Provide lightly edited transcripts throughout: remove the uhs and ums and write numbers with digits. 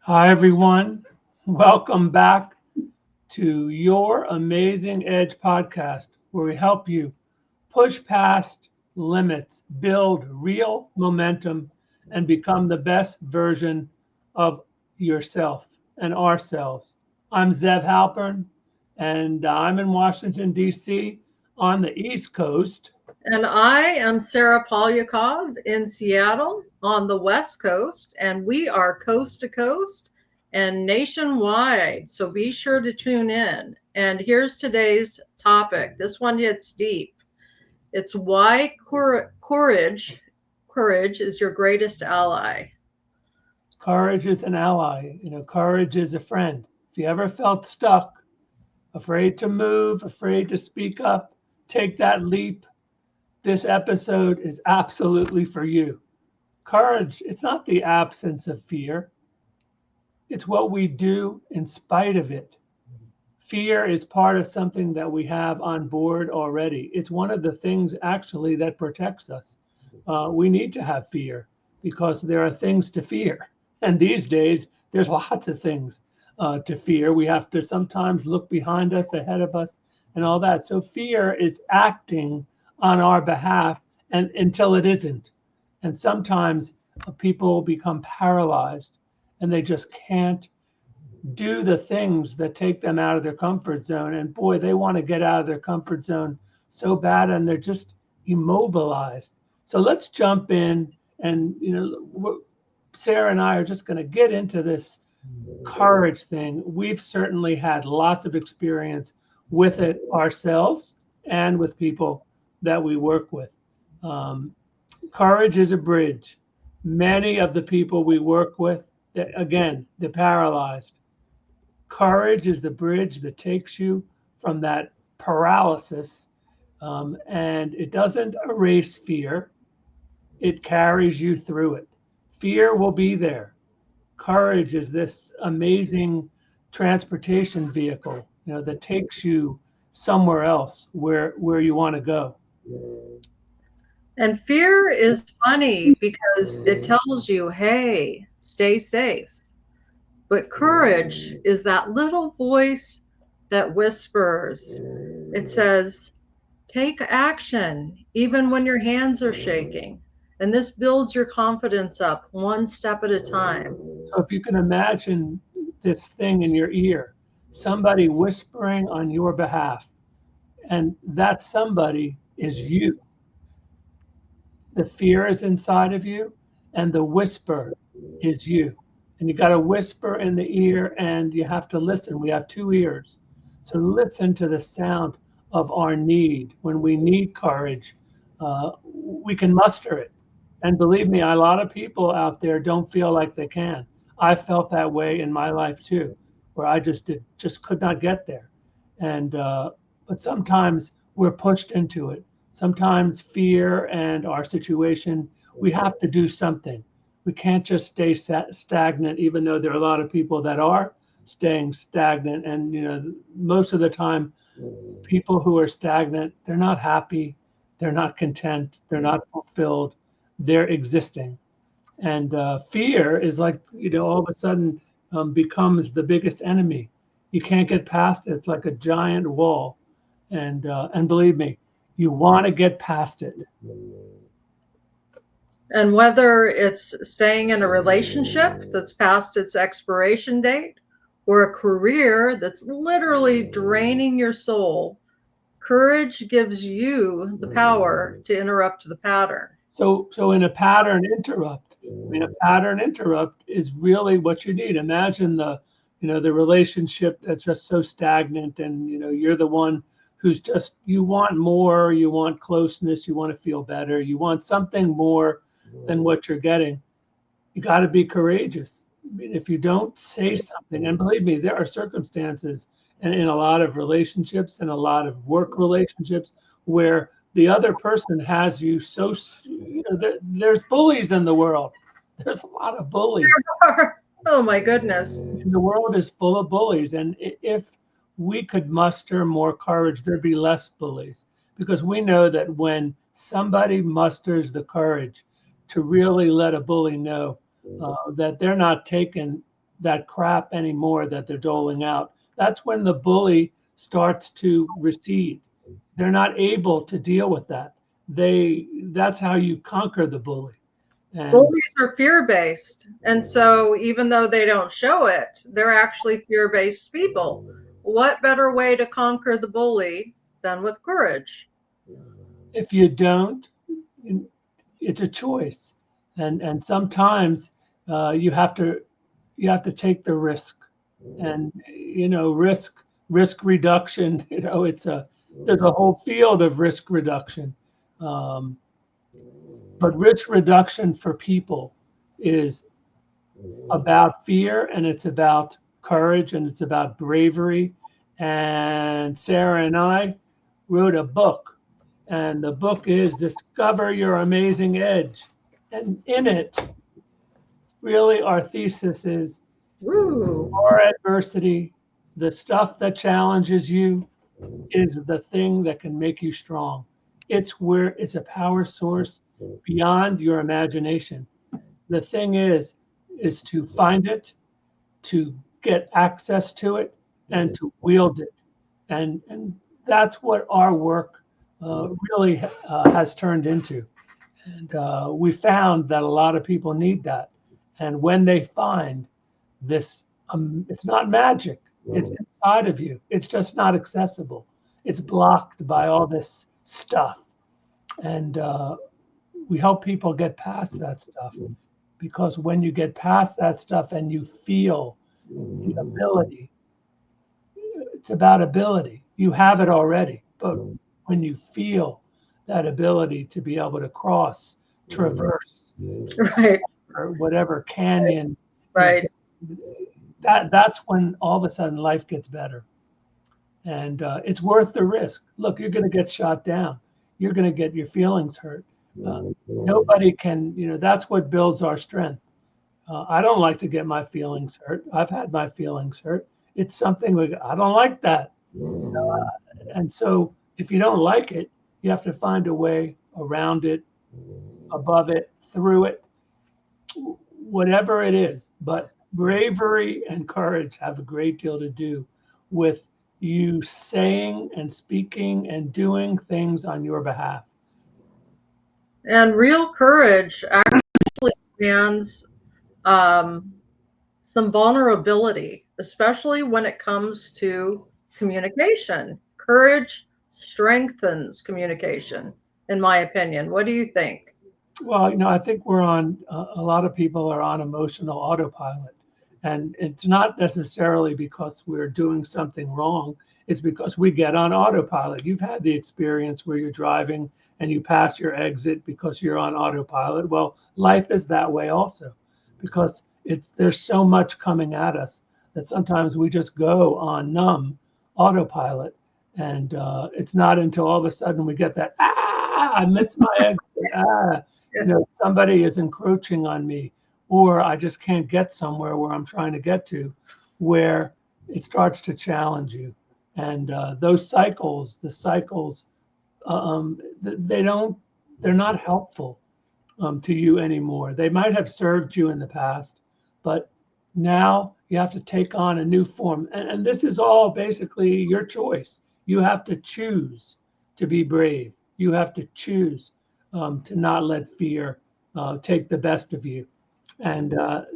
Hi, everyone. Welcome back to Your Amazing Edge podcast, where we help you push past limits, build real momentum, and become the best version of yourself and ourselves. I'm Zev Halpern, and I'm in Washington, D.C. on the East Coast. And I am Sarah Polyakov in Seattle on the West Coast, and we are coast to coast and nationwide. So be sure to tune in. And here's today's topic. This one hits deep. It's why courage is your greatest ally. Courage is an ally. Courage is a friend. If you ever felt stuck, afraid to move, afraid to speak up, take that leap. This episode is absolutely for you. Courage, it's not the absence of fear, it's what we do in spite of it. Fear is part of something that we have on board already. It's one of the things actually that protects us. We need to have fear because there are things to fear. And these days, there's lots of things to fear. We have to sometimes look behind us, ahead of us, and all that. So fear is acting on our behalf and until it isn't. And sometimes people become paralyzed and they just can't do the things that take them out of their comfort zone. And boy, they want to get out of their comfort zone so bad and they're just immobilized. So let's jump in and, Sarah and I are just going to get into this courage thing. We've certainly had lots of experience with it ourselves and with people that we work with. Um, Courage is a bridge. Many of the people we work with, again, they're paralyzed. Courage is the bridge that takes you from that paralysis, and it doesn't erase fear, it carries you through it. Fear will be there. Courage is this amazing transportation vehicle, that takes you somewhere else where you want to go. And fear is funny because it tells you, hey, stay safe. But courage is that little voice that whispers. It says, take action, even when your hands are shaking. And this builds your confidence up one step at a time. So if you can imagine this thing in your ear, somebody whispering on your behalf, and that somebody is you. The fear is inside of you, and the whisper is you. And you got to whisper in the ear, and you have to listen. We have two ears. So listen to the sound of our need. When we need courage, we can muster it. And believe me, a lot of people out there don't feel like they can. I felt that way in my life too, where I just could not get there. And but sometimes we're pushed into it. Sometimes fear and our situation, we have to do something. We can't just stay stagnant, even though there are a lot of people that are staying stagnant. And most of the time, people who are stagnant, they're not happy, they're not content, they're not fulfilled, they're existing. And fear is like, all of a sudden becomes the biggest enemy. You can't get past it. It's like a giant wall. And believe me, you want to get past it. And whether it's staying in a relationship that's past its expiration date or a career that's literally draining your soul, courage gives you the power to interrupt the pattern. So in a pattern interrupt, a pattern interrupt is really what you need. Imagine the relationship that's just so stagnant, and you're the one who's just, you want more, you want closeness, you want to feel better, you want something more than what you're getting. You got to be courageous. If you don't say something, and believe me, there are circumstances and in a lot of relationships and a lot of work relationships where the other person has you so, there's bullies in the world. There's a lot of bullies. Oh my goodness. And the world is full of bullies. And if we could muster more courage, there'd be less bullies. Because we know that when somebody musters the courage to really let a bully know that they're not taken that crap anymore that they're doling out. That's when the bully starts to recede. They're not able to deal with that. That's how you conquer the bully. And Bullies are fear-based. And so even though they don't show it, they're actually fear-based people. What better way to conquer the bully than with courage? if you don't, it's a choice. And sometimes you have to take the risk. And risk reduction, there's a whole field of risk reduction. Um, but risk reduction for people is about fear, and it's about courage, and it's about bravery. And Sarah and I wrote a book, and the book is Discover Your Amazing Edge. And in it, really, our thesis is Woo. our adversity, the stuff that challenges you, is the thing that can make you strong. It's a power source beyond your imagination. The thing is to find it, to get access to it, and to wield it. And that's what our work really has turned into. And we found that a lot of people need that. And when they find this, it's not magic. It's inside of you. It's just not accessible. It's blocked by all this stuff. And we help people get past that stuff, because when you get past that stuff and you feel the ability, it's about ability. You have it already, but when you feel that ability to be able to cross, traverse, Right. or whatever canyon, Right. that's when all of a sudden life gets better. And it's worth the risk. Look, you're going to get shot down. You're going to get your feelings hurt. Nobody can, that's what builds our strength. I don't like to get my feelings hurt. I've had my feelings hurt. It's something like, I don't like that. And so if you don't like it, you have to find a way around it, above it, through it, whatever it is. But bravery and courage have a great deal to do with you saying and speaking and doing things on your behalf. And real courage actually demands some vulnerability, especially when it comes to communication. Courage strengthens communication, in my opinion. What do you think? Well, I think we're on, a lot of people are on emotional autopilot. And it's not necessarily because we're doing something wrong. It's because we get on autopilot. You've had the experience where you're driving and you pass your exit because you're on autopilot. Well, life is that way also, because there's so much coming at us that sometimes we just go on numb autopilot. And it's not until all of a sudden we get that, I missed my exit. Somebody is encroaching on me, or I just can't get somewhere where I'm trying to get to, where it starts to challenge you. And the cycles, they're not helpful to you anymore. They might have served you in the past, but now you have to take on a new form. And this is all basically your choice. You have to choose to be brave. You have to choose to not let fear take the best of you. And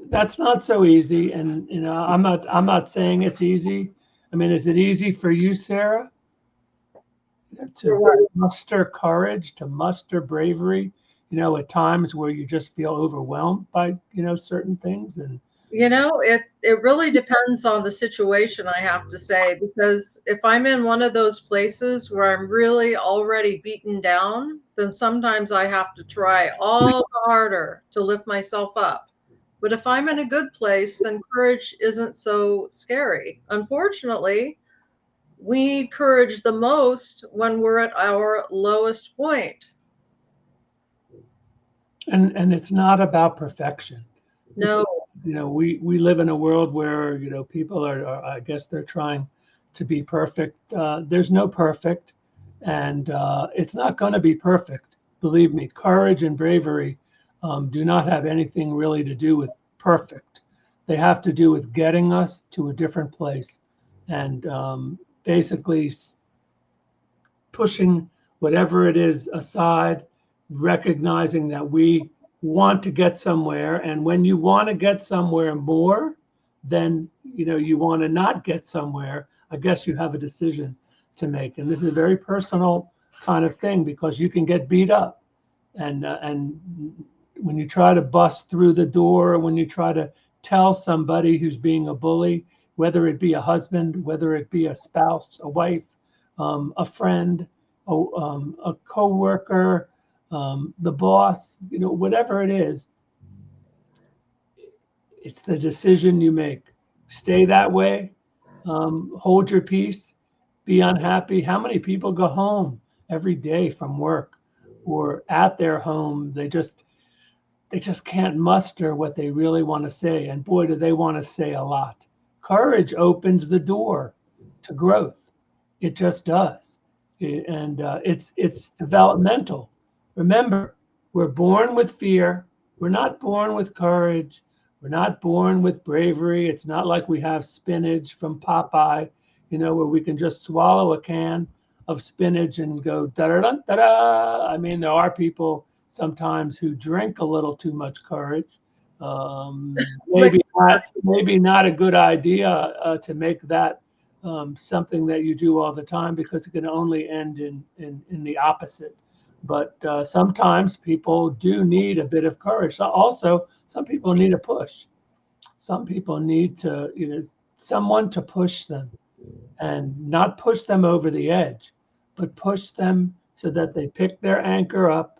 that's not so easy. And I'm not saying it's easy. I mean, is it easy for you, Sarah, to muster courage, to muster bravery? At times where you just feel overwhelmed by certain things. And it really depends on the situation, I have to say, because if I'm in one of those places where I'm really already beaten down, then sometimes I have to try all the harder to lift myself up. But if I'm in a good place, then courage isn't so scary. Unfortunately, we need courage the most when we're at our lowest point. And it's not about perfection. No. We live in a world where people are I guess they're trying to be perfect. There's no perfect, and it's not going to be perfect. Believe me, courage and bravery do not have anything really to do with perfect. They have to do with getting us to a different place and basically pushing whatever it is aside, recognizing that we want to get somewhere. And when you want to get somewhere more, then you want to not get somewhere. I guess you have a decision to make. And this is a very personal kind of thing because you can get beat up. And when you try to bust through the door, when you try to tell somebody who's being a bully, whether it be a husband, whether it be a spouse, a wife, a friend, a coworker, the boss, whatever it is, it's the decision you make. Stay that way, hold your peace, be unhappy. How many people go home every day from work or at their home? They just can't muster what they really want to say. And boy, do they want to say a lot. Courage opens the door to growth. It just does. And it's developmental. Remember, we're born with fear. We're not born with courage. We're not born with bravery. It's not like we have spinach from Popeye, where we can just swallow a can of spinach and go da da da da da. I mean, there are people sometimes who drink a little too much courage. Maybe not a good idea to make that something that you do all the time because it can only end in the opposite. But sometimes people do need a bit of courage. So also, some people need a push. Some people need to, someone to push them and not push them over the edge, but push them so that they pick their anchor up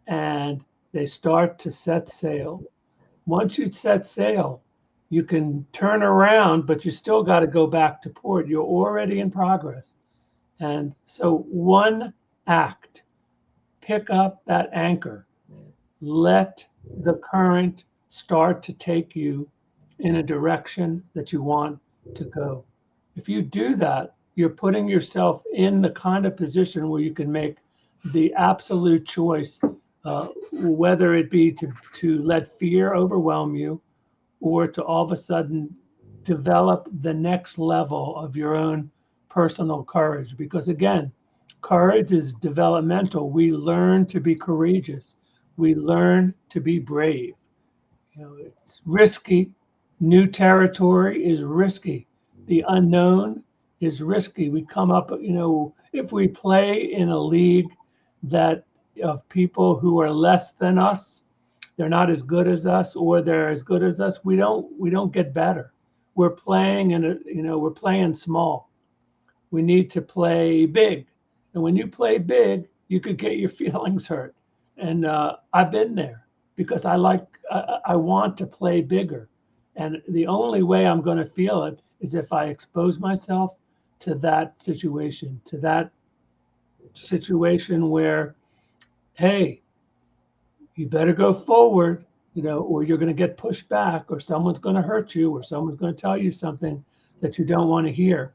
and they start to set sail. Once you set sail, you can turn around, but you still got to go back to port. You're already in progress. And so one act, pick up that anchor, let the current start to take you in a direction that you want to go. If you do that, you're putting yourself in the kind of position where you can make the absolute choice, whether it be to let fear overwhelm you or to all of a sudden develop the next level of your own personal courage. Because again, courage is developmental. We learn to be courageous. We learn to be brave. It's risky. New territory is risky. The unknown is risky. We come up, if we play in a league that of people who are less than us, they're not as good as us, or they're as good as us, we don't get better. We're playing we're playing small. We need to play big. And when you play big, you could get your feelings hurt. And I've been there because I want to play bigger. And the only way I'm going to feel it is if I expose myself to that situation where, hey, you better go forward, or you're going to get pushed back, or someone's going to hurt you, or someone's going to tell you something that you don't want to hear.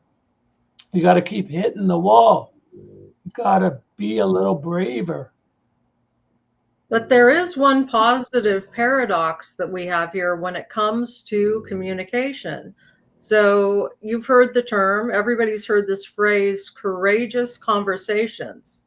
You got to keep hitting the wall. You got to be a little braver. But there is one positive paradox that we have here when it comes to communication. So you've heard the term, everybody's heard this phrase, courageous conversations.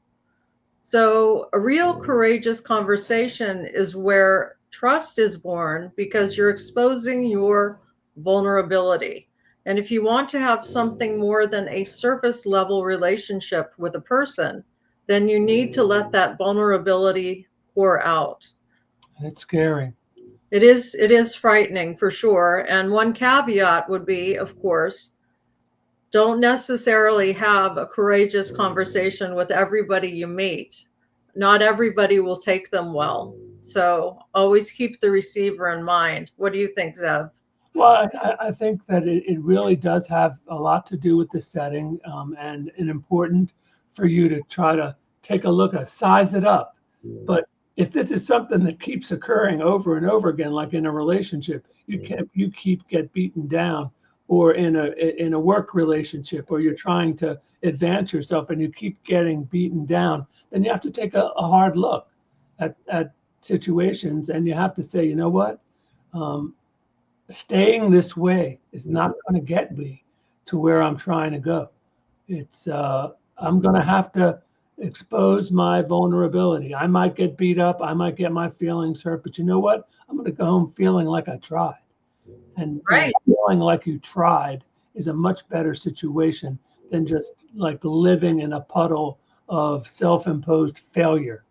So a real courageous conversation is where trust is born because you're exposing your vulnerability. And if you want to have something more than a surface level relationship with a person, then you need to let that vulnerability pour out. It's scary. It is frightening for sure. And one caveat would be, of course, don't necessarily have a courageous conversation with everybody you meet. Not everybody will take them well. So always keep the receiver in mind. What do you think, Zev? Well, I think that it really does have a lot to do with the setting, and important for you to try to take a look at, size it up. But if this is something that keeps occurring over and over again, like in a relationship, you keep get beaten down, or in a work relationship, or you're trying to advance yourself and you keep getting beaten down, then you have to take a hard look at situations, and you have to say, you know what? staying this way is not going to get me to where I'm trying to go. It's I'm going to have to expose my vulnerability. I might get beat up, I might get my feelings hurt, but you know what? I'm going to go home feeling like I tried. And Right. feeling like you tried is a much better situation than just like living in a puddle of self-imposed failure.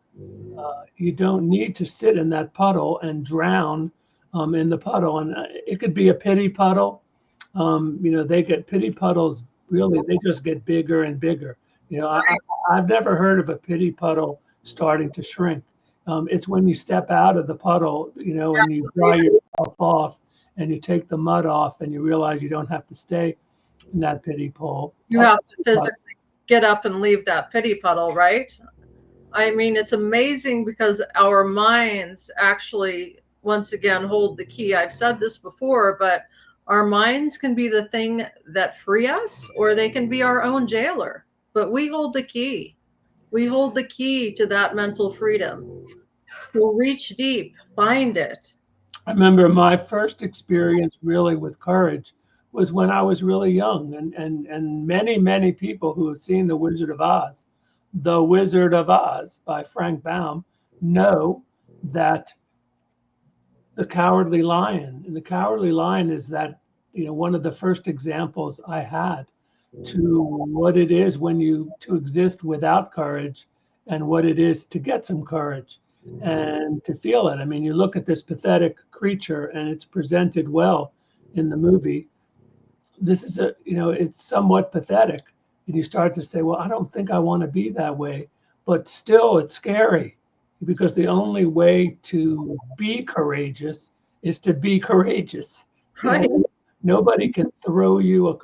You don't need to sit in that puddle and drown in the puddle. And it could be a pity puddle. They get pity puddles. Really, they just get bigger and bigger. I've never heard of a pity puddle starting to shrink. It's when you step out of the puddle, and you dry yourself off and you take the mud off and you realize you don't have to stay in that pity pool. You have to physically get up and leave that pity puddle, right? I mean, it's amazing because our minds actually, once again, hold the key. I've said this before, but our minds can be the thing that free us, or they can be our own jailer. But we hold the key. We hold the key to that mental freedom. So reach deep, find it. I remember my first experience really with courage was when I was really young, and many people who have seen The Wizard of Oz by Frank Baum, know that the Cowardly Lion, and the Cowardly Lion is that one of the first examples I had to what it is to exist without courage, and what it is to get some courage and to feel it. I mean, you look at this pathetic creature and it's presented well in the movie. This is it's somewhat pathetic. And you start to say, well, I don't think I want to be that way, but still it's scary, because the only way to be courageous is to be courageous. Right. Nobody can throw you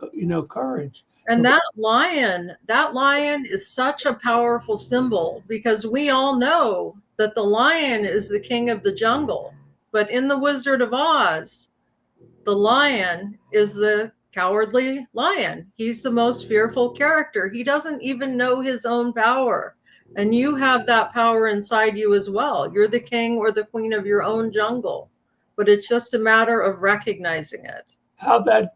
courage. And that lion is such a powerful symbol, because we all know that the lion is the king of the jungle. But in The Wizard of Oz, the lion is the cowardly lion. He's the most fearful character. He doesn't even know his own power. And you have that power inside you as well. You're the king or the queen of your own jungle. But it's just a matter of recognizing it. How that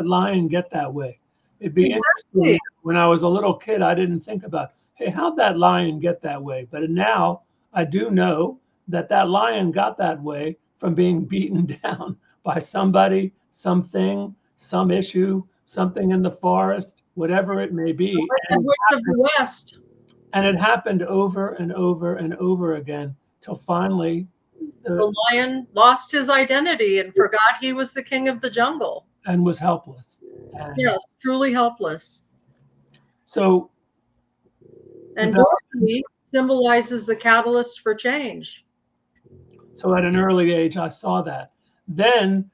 lion get that way? It'd be Exactly. interesting. When I was a little kid, I didn't think about, hey, how'd that lion get that way? But now I do know that lion got that way from being beaten down by somebody, something, some issue, something in the forest, whatever it may be. Like the Witch of the West. And it happened over and over and over again till finally The lion lost his identity and forgot he was the king of the jungle. and was helpless. And Yes, truly helpless. so And Dorothy symbolizes the catalyst for change. So at an early age, I saw that. Then,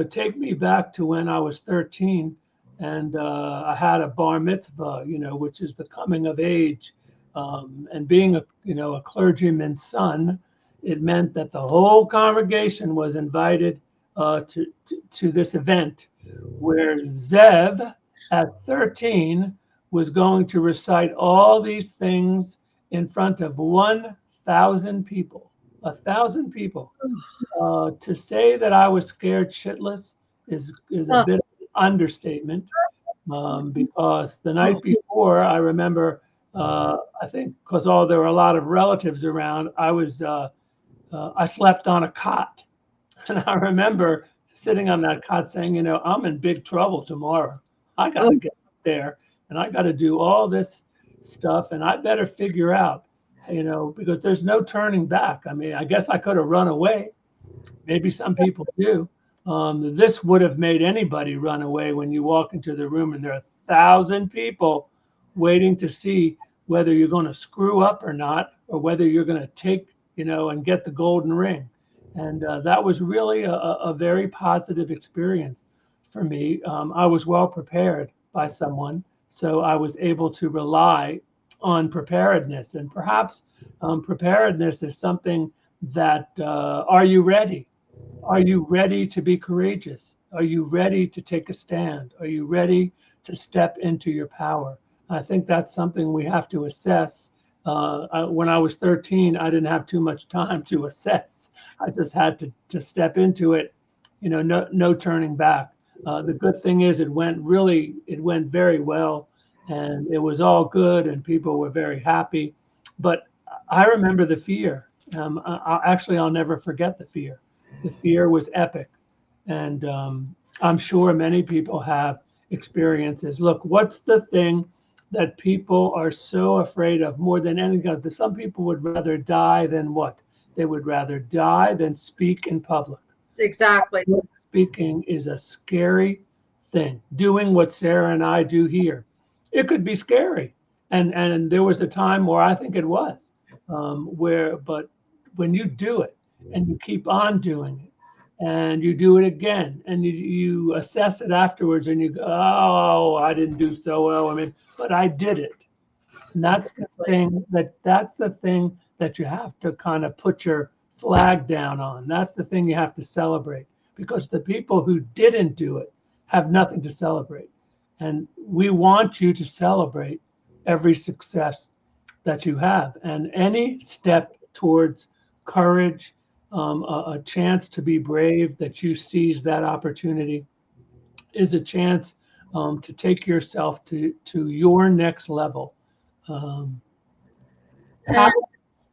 take me back to when I was 13, and I had a bar mitzvah, which is the coming of age. And being a clergyman's son, it meant that the whole congregation was invited to this event, where Zev at 13 was going to recite all these things in front of 1,000 people. 1,000 people. To say that I was scared shitless is a bit of an understatement, because the night before, I remember, I think because there were a lot of relatives around, I slept on a cot. And I remember sitting on that cot saying, I'm in big trouble tomorrow. I got to get up there and I got to do all this stuff, and I better figure out, because there's no turning back. I mean, I guess I could have run away. Maybe some people do. This would have made anybody run away when you walk into the room and there are 1,000 people waiting to see whether you're going to screw up or not, or whether you're going to take, and get the golden ring. And that was really a very positive experience for me. I was well prepared by someone, so I was able to rely on preparedness. And perhaps preparedness is something that, are you ready? Are you ready to be courageous? Are you ready to take a stand? Are you ready to step into your power? I think that's something we have to assess. When I was 13, I didn't have too much time to assess. I just had to step into it, no turning back. The good thing is it went very well, and it was all good, and people were very happy. But I remember the fear. I'll never forget the fear. The fear was epic, and I'm sure many people have experiences. Look, what's the thing that people are so afraid of more than anything else? Some people would rather die than what? They would rather die than speak in public. Exactly. Speaking is a scary thing. Doing what Sarah and I do here, it could be scary. And there was a time where I think it was, but when you do it and you keep on doing it and you do it again and you assess it afterwards and you go, oh, I didn't do so well. I mean, but I did it. And that's the thing that you have to kind of put your flag down on. That's the thing you have to celebrate, because the people who didn't do it have nothing to celebrate. And we want you to celebrate every success that you have, and any step towards courage, a chance to be brave, that you seize that opportunity, is a chance to take yourself to your next level. Um, how,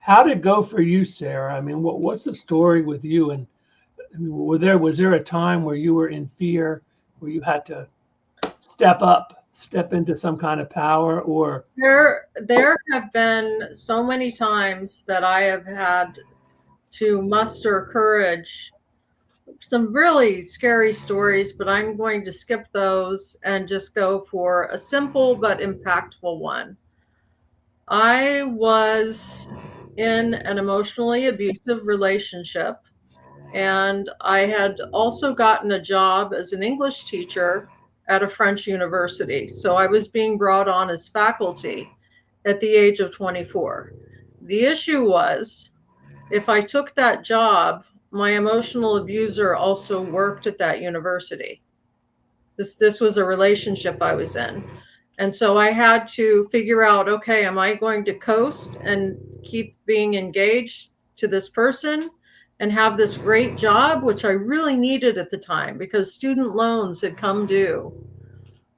how did it go for you, Sarah? I mean, what's the story with you? And I mean, was there a time where you were in fear, where you had to step into some kind of power, or There have been so many times that I have had to muster courage. Some really scary stories, but I'm going to skip those and just go for a simple but impactful one. I was in an emotionally abusive relationship, and I had also gotten a job as an English teacher at a French university. So I was being brought on as faculty at the age of 24. The issue was, if I took that job, my emotional abuser also worked at that university. This was a relationship I was in. And so I had to figure out, okay, am I going to coast and keep being engaged to this person and have this great job, which I really needed at the time because student loans had come due?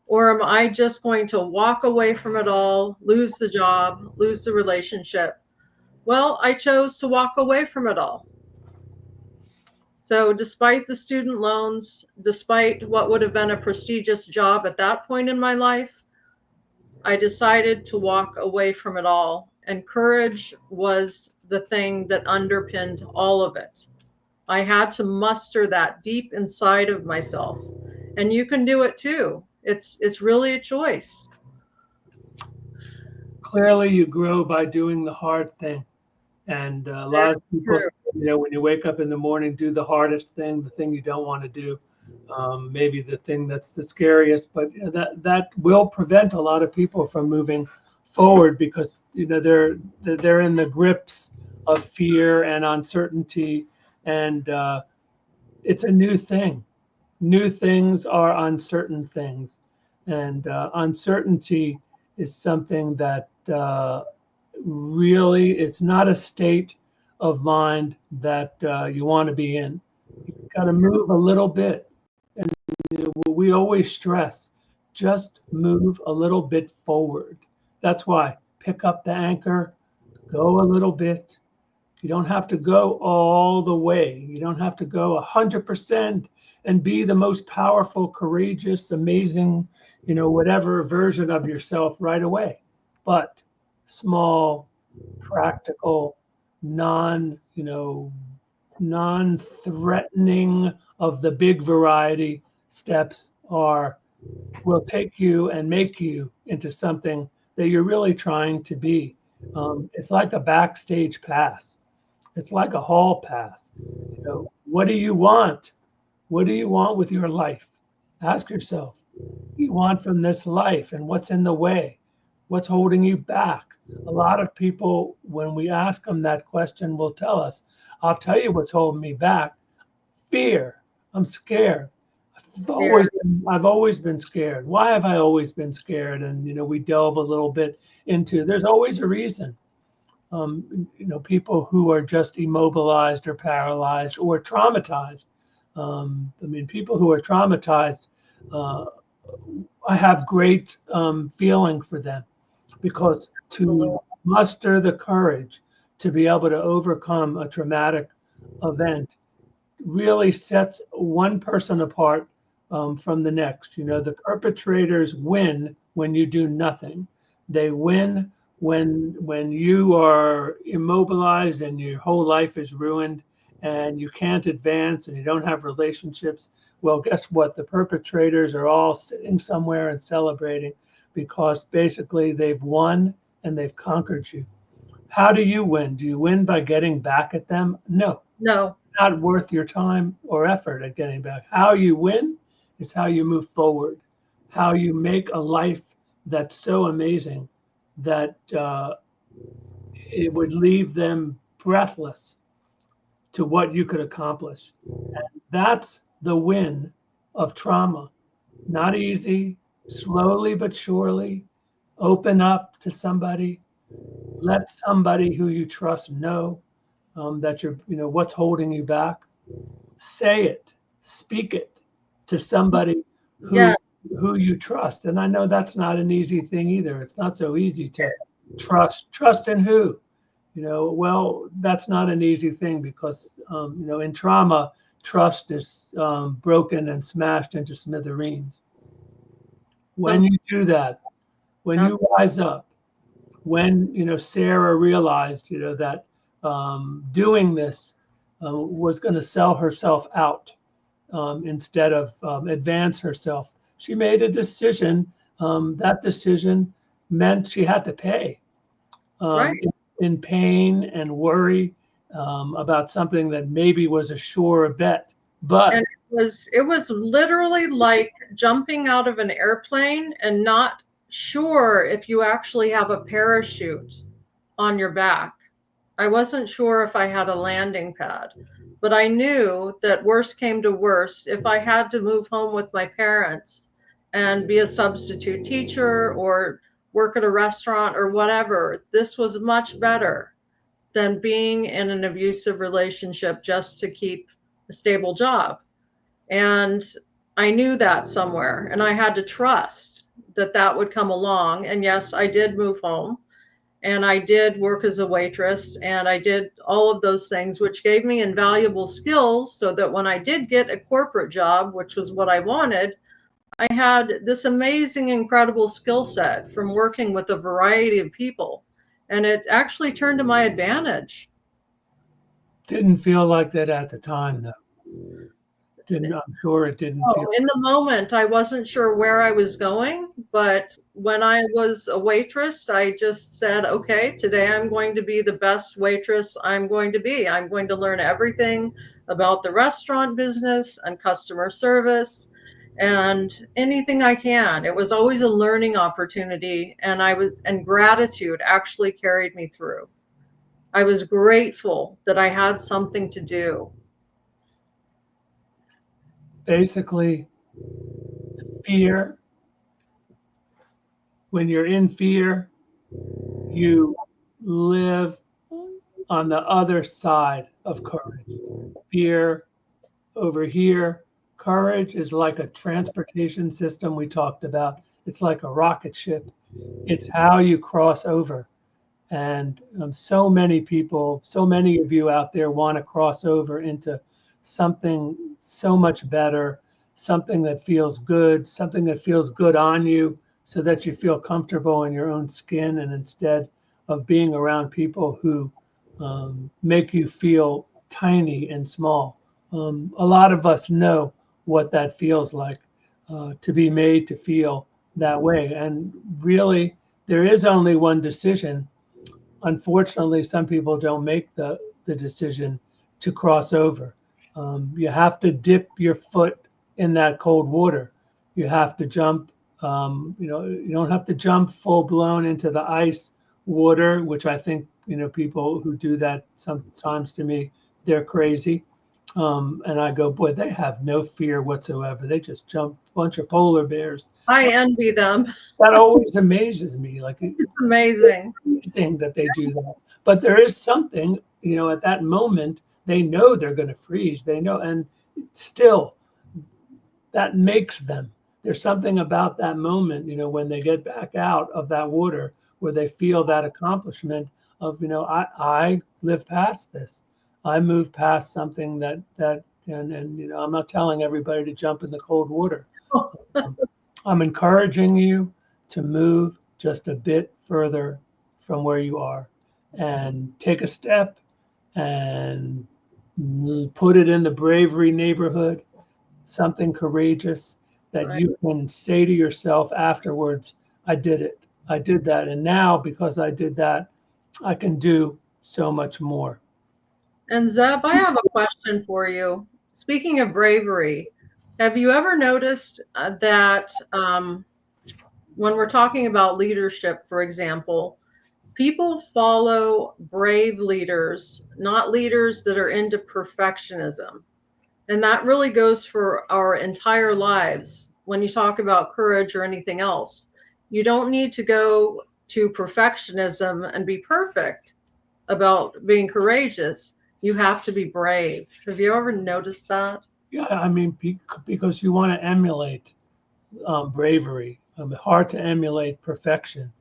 Or am I just going to walk away from it all, lose the job, lose the relationship? Well, I chose to walk away from it all. So, despite the student loans, despite what would have been a prestigious job at that point in my life, I decided to walk away from it all. And courage was the thing that underpinned all of it. I had to muster that deep inside of myself. And you can do it too. It's really a choice. clearly you grow by doing the hard thing? And a lot of people, True. when you wake up in the morning, do the hardest thing, the thing you don't want to do, maybe the thing that's the scariest. But that will prevent a lot of people from moving forward, because they're in the grips of fear and uncertainty, and it's a new thing. New things are uncertain things, and uncertainty is something that really, it's not a state of mind that you want to be in. You got to move a little bit, and we always stress, just move a little bit forward. That's why pick up the anchor, go a little bit. You don't have to go all the way. You don't have to go 100% and be the most powerful, courageous, amazing, whatever version of yourself right away. But small, practical, non-threatening of the big variety steps will take you and make you into something that you're really trying to be. It's like a backstage pass. It's like a hall pass. What do you want? What do you want with your life? Ask yourself, what do you want from this life, and what's in the way? What's holding you back? A lot of people, when we ask them that question, will tell us, I'll tell you what's holding me back. Fear. I'm scared. I've always been scared. Why have I always been scared? And we delve a little bit into, there's always a reason. People who are just immobilized or paralyzed or traumatized I mean, people who are traumatized, uh, I have great feeling for them, because to muster the courage to be able to overcome a traumatic event really sets one person apart from the next. You know, the perpetrators win when you do nothing. They win when you are immobilized and your whole life is ruined and you can't advance and you don't have relationships. Well, guess what? The perpetrators are all sitting somewhere and celebrating, because basically they've won and they've conquered you. How do you win? Do you win by getting back at them? No, No. not worth your time or effort at getting back. How you win is how you move forward, how you make a life that's so amazing that it would leave them breathless to what you could accomplish. And that's the win of trauma. Not easy, slowly but surely. Open up to somebody. Let somebody who you trust know that what's holding you back. Say it, speak it to somebody Yeah. who you trust. And I know that's not an easy thing either. It's not so easy to trust in who. Well, that's not an easy thing, because in trauma, trust is broken and smashed into smithereens. When Some, you do that, when you rise up, when Sarah realized that doing this was going to sell herself out instead of advance herself, she made a decision. That decision meant she had to pay right. in pain and worry about something that maybe was a sure bet. But And it was literally like jumping out of an airplane and not sure if you actually have a parachute on your back. I wasn't sure if I had a landing pad, but I knew that worst came to worst, if I had to move home with my parents and be a substitute teacher or work at a restaurant or whatever, this was much better than being in an abusive relationship just to keep a stable job. And I knew that somewhere, and I had to trust that that would come along. And yes, I did move home, and I did work as a waitress, and I did all of those things, which gave me invaluable skills, so that when I did get a corporate job, which was what I wanted, I had this amazing, incredible skill set from working with a variety of people. And it actually turned to my advantage. didn't feel like that at the time, though. I'm sure it didn't Oh, feel. in the moment, I wasn't sure where I was going, but when I was a waitress, I just said, okay, today I'm going to be the best waitress I'm going to be. I'm going to learn everything about the restaurant business and customer service and anything I can. It was always a learning opportunity, and gratitude actually carried me through. I was grateful that I had something to do. Basically, fear. When you're in fear, you live on the other side of courage. Fear over here. Courage is like a transportation system we talked about. It's like a rocket ship. It's how you cross over. And so many people, so many of you out there want to cross over into something so much better, something that feels good, something that feels good on you, so that you feel comfortable in your own skin. And instead of being around people who make you feel tiny and small, a lot of us know what that feels like, to be made to feel that way. And really, there is only one decision. Unfortunately, some people don't make the decision to cross over. You have to dip your foot in that cold water. You have to jump. You don't have to jump full blown into the ice water, which I think people who do that sometimes, to me, they're crazy. And I go, boy, they have no fear whatsoever. They just jump a bunch of polar bears. I envy them. That always amazes me. Like, It's amazing. amazing that they do that. But there is something, at that moment, they know they're going to freeze. They know, and still, that makes them. There's something about that moment, when they get back out of that water where they feel that accomplishment of, I lived past this. I moved past something and I'm not telling everybody to jump in the cold water. I'm encouraging you to move just a bit further from where you are and take a step and put it in the bravery neighborhood, something courageous that Right. you can say to yourself afterwards, I did it. I did that. And now, because I did that, I can do so much more. And Zeb, I have a question for you. Speaking of bravery, have you ever noticed that when we're talking about leadership, for example, people follow brave leaders, not leaders that are into perfectionism? And that really goes for our entire lives. When you talk about courage or anything else, you don't need to go to perfectionism and be perfect about being courageous. You have to be brave. Have you ever noticed that? Yeah, I mean, because you want to emulate bravery. Hard to emulate perfection.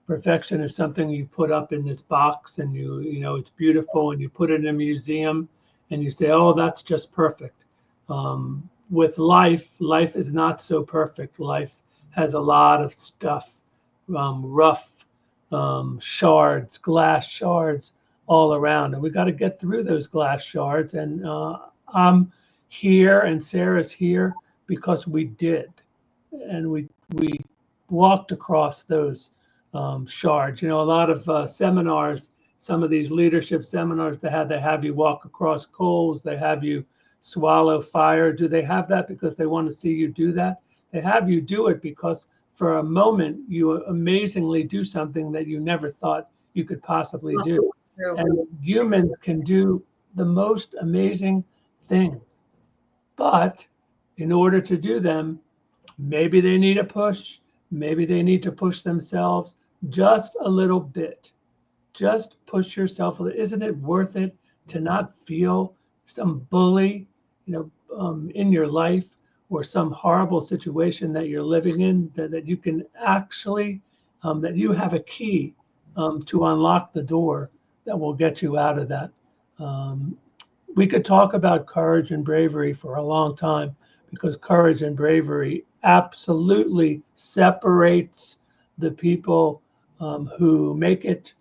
Perfection is something you put up in this box, and it's beautiful, and you put it in a museum, and you say, "Oh, that's just perfect." With life is not so perfect. Life has a lot of stuff, rough shards, glass shards all around, and we got to get through those glass shards. And I'm here, and Sarah's here because we did, and we walked across those shards. A lot of seminars, some of these leadership seminars, they have you walk across coals, they have you swallow fire. Do they have that because they want to see you do that? They have you do it because for a moment you amazingly do something that you never thought you could possibly That's do. true. And humans can do the most amazing things, but in order to do them, maybe they need a push. Maybe they need to push themselves just a little bit. Just push yourself. Isn't it worth it to not feel some bully, in your life, or some horrible situation that you're living in, that you can actually, that you have a key to unlock the door that will get you out of that. Um, we could talk about courage and bravery for a long time, because courage and bravery absolutely separates the people who make it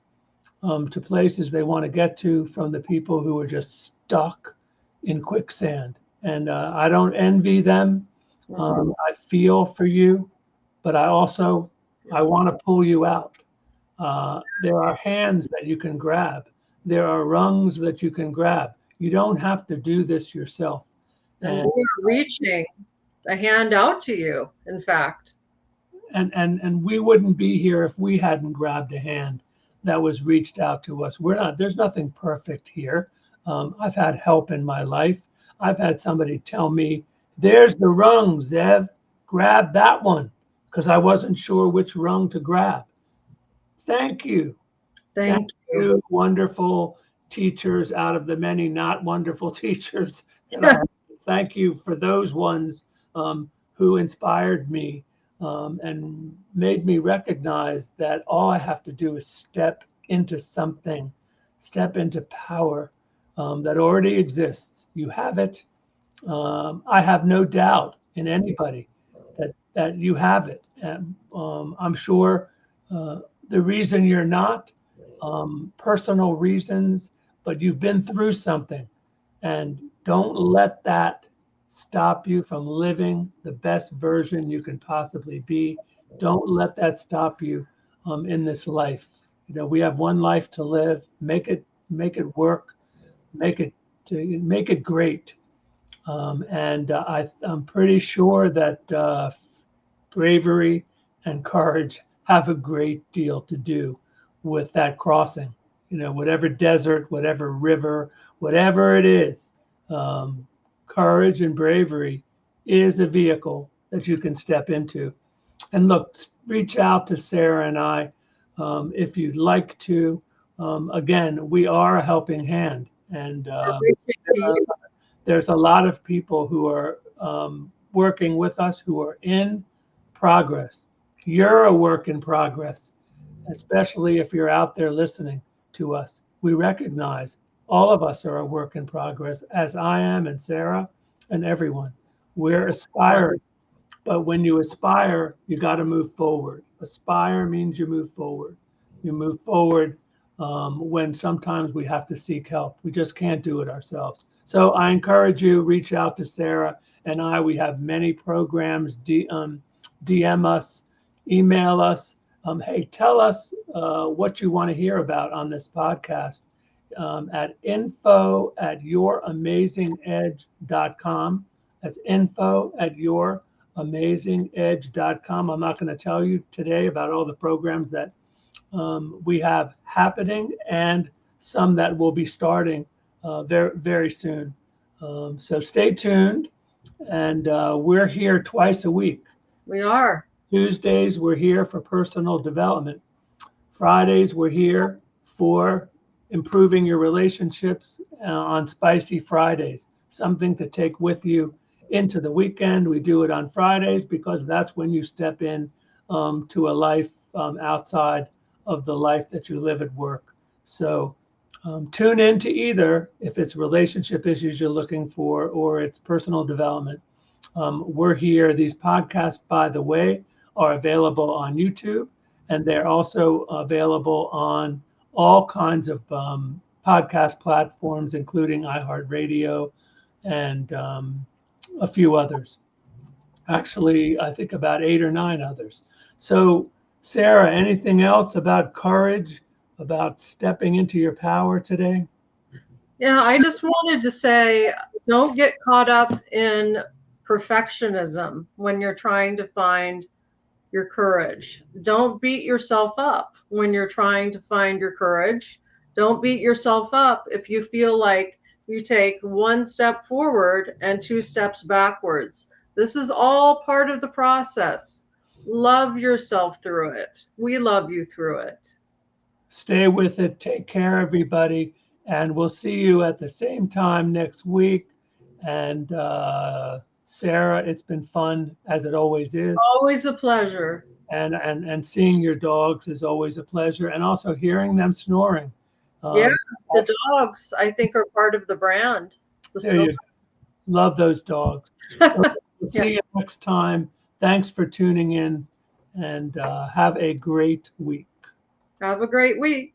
to places they want to get to from the people who are just stuck in quicksand. And I don't envy them. I feel for you, but I want to pull you out. There are hands that you can grab. There are rungs that you can grab. You don't have to do this yourself. And And we're reaching a hand out to you, in fact. and we wouldn't be here if we hadn't grabbed a hand that was reached out to us. There's nothing perfect here. I've had help in my life. I've had somebody tell me, there's the rung, Zev, grab that one, because I wasn't sure which rung to grab. Thank you. Thank Thank you. you, wonderful teachers out of the many not wonderful teachers that Yes. are. Thank you for those ones who inspired me and made me recognize that all I have to do is step into something, step into power that already exists. You have it. I have no doubt in anybody that you have it. And I'm sure the reason you're not, personal reasons, but you've been through something, and don't let that stop you from living the best version you can possibly be. Don't let that stop you in this life. We have one life to live. Make it work. Make it make it great. And I'm pretty sure that bravery and courage have a great deal to do with that crossing. Whatever desert, whatever river, whatever it is, courage and bravery is a vehicle that you can step into. And look, reach out to Sarah and I if you'd like to. Again, we are a helping hand, and We're reaching to you. there's a lot of people who are working with us who are in progress. You're a work in progress, especially if you're out there listening to us. We recognize all of us are a work in progress, as I am, and Sarah, and everyone. We're aspiring, but when you aspire, you got to move forward. Aspire means you move forward. You move forward when sometimes we have to seek help. We just can't do it ourselves. So I encourage you, reach out to Sarah and I. We have many programs. DM us, email us. Hey, tell us what you want to hear about on this podcast at info@youramazingedge.com. That's info@youramazingedge.com. I'm not going to tell you today about all the programs that we have happening and some that will be starting very, very soon. So stay tuned. And we're here twice a week. We are. Tuesdays, we're here for personal development. Fridays, we're here for improving your relationships on Spicy Fridays, something to take with you into the weekend. We do it on Fridays because that's when you step in to a life outside of the life that you live at work. So tune in to either if it's relationship issues you're looking for or it's personal development. We're here. These podcasts, by the way, are available on YouTube, and they're also available on all kinds of podcast platforms, including iHeartRadio and a few others. Actually, I think about 8 or 9 others. So, Sarah, anything else about courage, about stepping into your power today? Yeah, I just wanted to say, don't get caught up in perfectionism when you're trying to find your courage. Don't beat yourself up when you're trying to find your courage. Don't beat yourself up if you feel like you take 1 step forward and 2 steps backwards. This is all part of the process. Love yourself through it. We love you through it. Stay with it. Take care, everybody. And we'll see you at the same time next week. And Sarah, it's been fun as it always is. Always a pleasure. And seeing your dogs is always a pleasure. And also hearing them snoring. Yeah, the dogs, I think, are part of the brand. There you go. Love those dogs. We'll see you next time. Thanks for tuning in and have a great week. Have a great week.